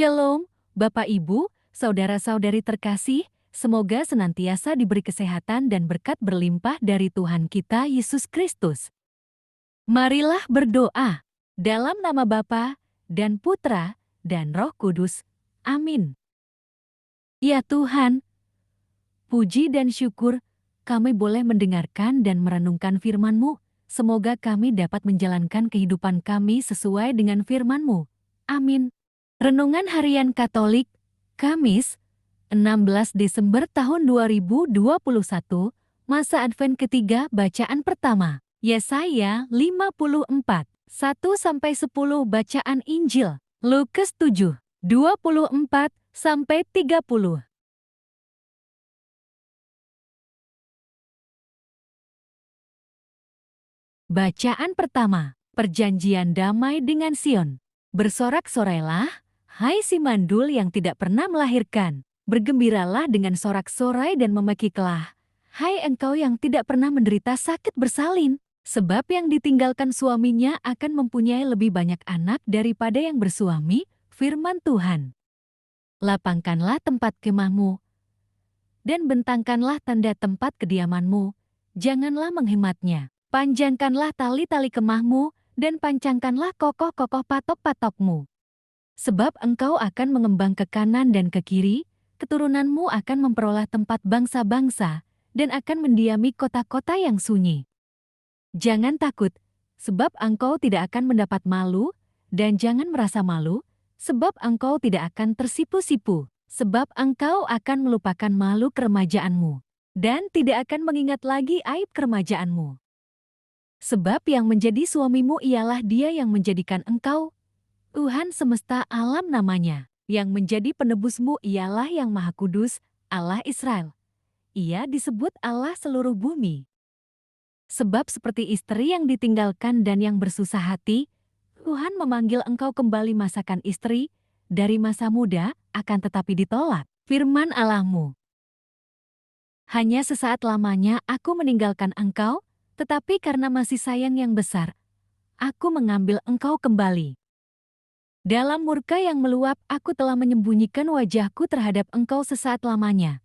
Shalom, Bapak Ibu, saudara-saudari terkasih, semoga senantiasa diberi kesehatan dan berkat berlimpah dari Tuhan kita Yesus Kristus. Marilah berdoa dalam nama Bapa dan Putra dan Roh Kudus. Amin. Ya Tuhan, puji dan syukur kami boleh mendengarkan dan merenungkan firman-Mu. Semoga kami dapat menjalankan kehidupan kami sesuai dengan firman-Mu. Amin. Renungan Harian Katolik, Kamis, 16 Desember tahun 2021, masa Advent ketiga, bacaan pertama, Yesaya 54, 1-10. Bacaan Injil, Lukas 7, 24-30. Bacaan pertama, Perjanjian Damai dengan Sion. Bersorak-sorailah, hai si mandul yang tidak pernah melahirkan. Bergembiralah dengan sorak-sorai dan memekiklah, hai engkau yang tidak pernah menderita sakit bersalin. Sebab yang ditinggalkan suaminya akan mempunyai lebih banyak anak daripada yang bersuami, firman Tuhan. Lapangkanlah tempat kemahmu, dan bentangkanlah tanda tempat kediamanmu. Janganlah menghematnya. Panjangkanlah tali-tali kemahmu, dan pancangkanlah kokoh-kokoh patok-patokmu. Sebab engkau akan mengembang ke kanan dan ke kiri, keturunanmu akan memperoleh tempat bangsa-bangsa, dan akan mendiami kota-kota yang sunyi. Jangan takut, sebab engkau tidak akan mendapat malu, dan jangan merasa malu, sebab engkau tidak akan tersipu-sipu, sebab engkau akan melupakan malu keremajaanmu, dan tidak akan mengingat lagi aib keremajaanmu. Sebab yang menjadi suamimu ialah Dia yang menjadikan engkau, Tuhan semesta alam namanya. Yang menjadi penebusmu ialah Yang Maha Kudus, Allah Israel. Ia disebut Allah seluruh bumi. Sebab seperti istri yang ditinggalkan dan yang bersusah hati, Tuhan memanggil engkau kembali masakan istri, dari masa muda akan tetapi ditolak, firman Allahmu. Hanya sesaat lamanya aku meninggalkan engkau, tetapi karena masih sayang yang besar, aku mengambil engkau kembali. Dalam murka yang meluap aku telah menyembunyikan wajahku terhadap engkau sesaat lamanya.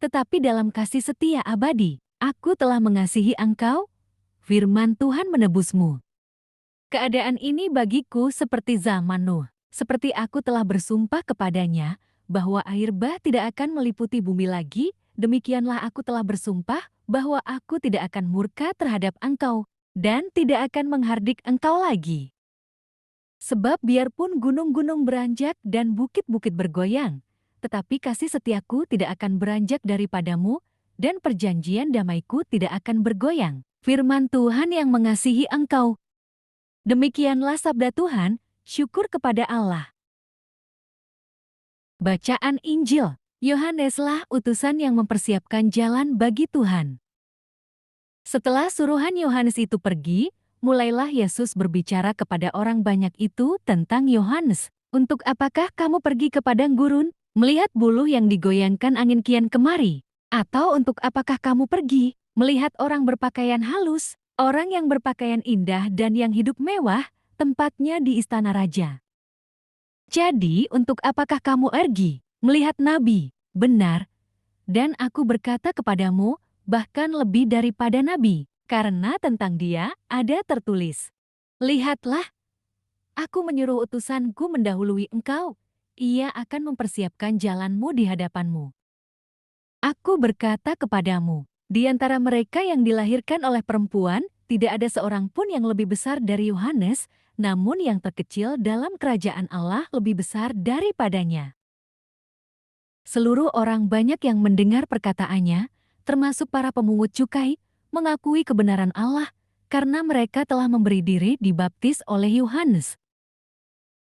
Tetapi dalam kasih setia abadi, aku telah mengasihi engkau, firman Tuhan menebusmu. Keadaan ini bagiku seperti zaman Nuh, seperti aku telah bersumpah kepadanya, bahwa air bah tidak akan meliputi bumi lagi, demikianlah aku telah bersumpah, bahwa aku tidak akan murka terhadap engkau, dan tidak akan menghardik engkau lagi. Sebab biarpun gunung-gunung beranjak dan bukit-bukit bergoyang, tetapi kasih setiaku tidak akan beranjak daripadamu, dan perjanjian damaiku tidak akan bergoyang, firman Tuhan yang mengasihi engkau. Demikianlah sabda Tuhan, syukur kepada Allah. Bacaan Injil, Yohaneslah utusan yang mempersiapkan jalan bagi Tuhan. Setelah suruhan Yohanes itu pergi, mulailah Yesus berbicara kepada orang banyak itu tentang Yohanes. Untuk apakah kamu pergi ke padang gurun, melihat buluh yang digoyangkan angin kian kemari? Atau untuk apakah kamu pergi, melihat orang berpakaian halus, orang yang berpakaian indah dan yang hidup mewah, tempatnya di istana raja? Jadi untuk apakah kamu pergi, melihat nabi? Benar. Dan aku berkata kepadamu, bahkan lebih daripada nabi, karena tentang dia ada tertulis, lihatlah, aku menyuruh utusanku mendahului engkau, ia akan mempersiapkan jalanmu di hadapanmu. Aku berkata kepadamu, di antara mereka yang dilahirkan oleh perempuan, tidak ada seorang pun yang lebih besar dari Yohanes, namun yang terkecil dalam kerajaan Allah lebih besar daripadanya. Seluruh orang banyak yang mendengar perkataannya, termasuk para pemungut cukai, mengakui kebenaran Allah, karena mereka telah memberi diri dibaptis oleh Yohanes.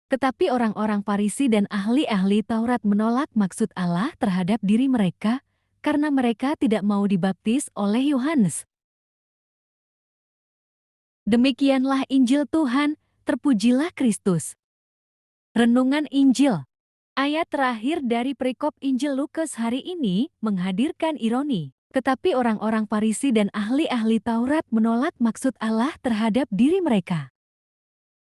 Tetapi orang-orang Farisi dan ahli-ahli Taurat menolak maksud Allah terhadap diri mereka, karena mereka tidak mau dibaptis oleh Yohanes. Demikianlah Injil Tuhan, terpujilah Kristus. Renungan Injil. Ayat terakhir dari perikop Injil Lukas hari ini menghadirkan ironi. Tetapi orang-orang Farisi dan ahli-ahli Taurat menolak maksud Allah terhadap diri mereka.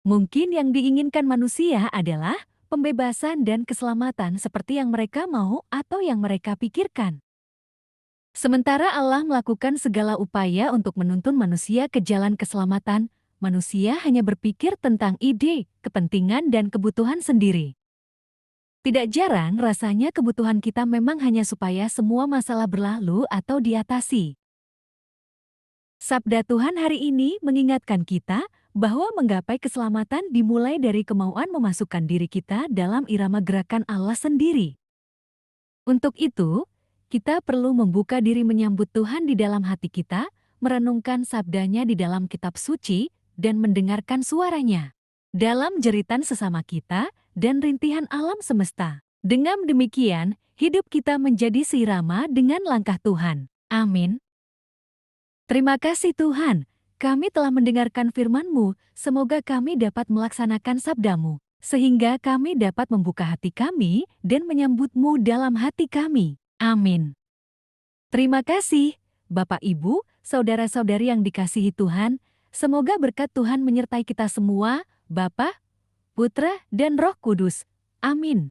Mungkin yang diinginkan manusia adalah pembebasan dan keselamatan seperti yang mereka mau atau yang mereka pikirkan. Sementara Allah melakukan segala upaya untuk menuntun manusia ke jalan keselamatan, manusia hanya berpikir tentang ide, kepentingan, dan kebutuhan sendiri. Tidak jarang rasanya kebutuhan kita memang hanya supaya semua masalah berlalu atau diatasi. Sabda Tuhan hari ini mengingatkan kita bahwa menggapai keselamatan dimulai dari kemauan memasukkan diri kita dalam irama gerakan Allah sendiri. Untuk itu, kita perlu membuka diri menyambut Tuhan di dalam hati kita, merenungkan sabdanya di dalam kitab suci, dan mendengarkan suaranya dalam jeritan sesama kita dan rintihan alam semesta. Dengan demikian, hidup kita menjadi seirama dengan langkah Tuhan. Amin. Terima kasih Tuhan, kami telah mendengarkan firman-Mu, semoga kami dapat melaksanakan sabda-Mu, sehingga kami dapat membuka hati kami dan menyambut-Mu dalam hati kami. Amin. Terima kasih, Bapak Ibu, saudara-saudari yang dikasihi Tuhan, semoga berkat Tuhan menyertai kita semua, Bapa, Putra, dan Roh Kudus. Amin.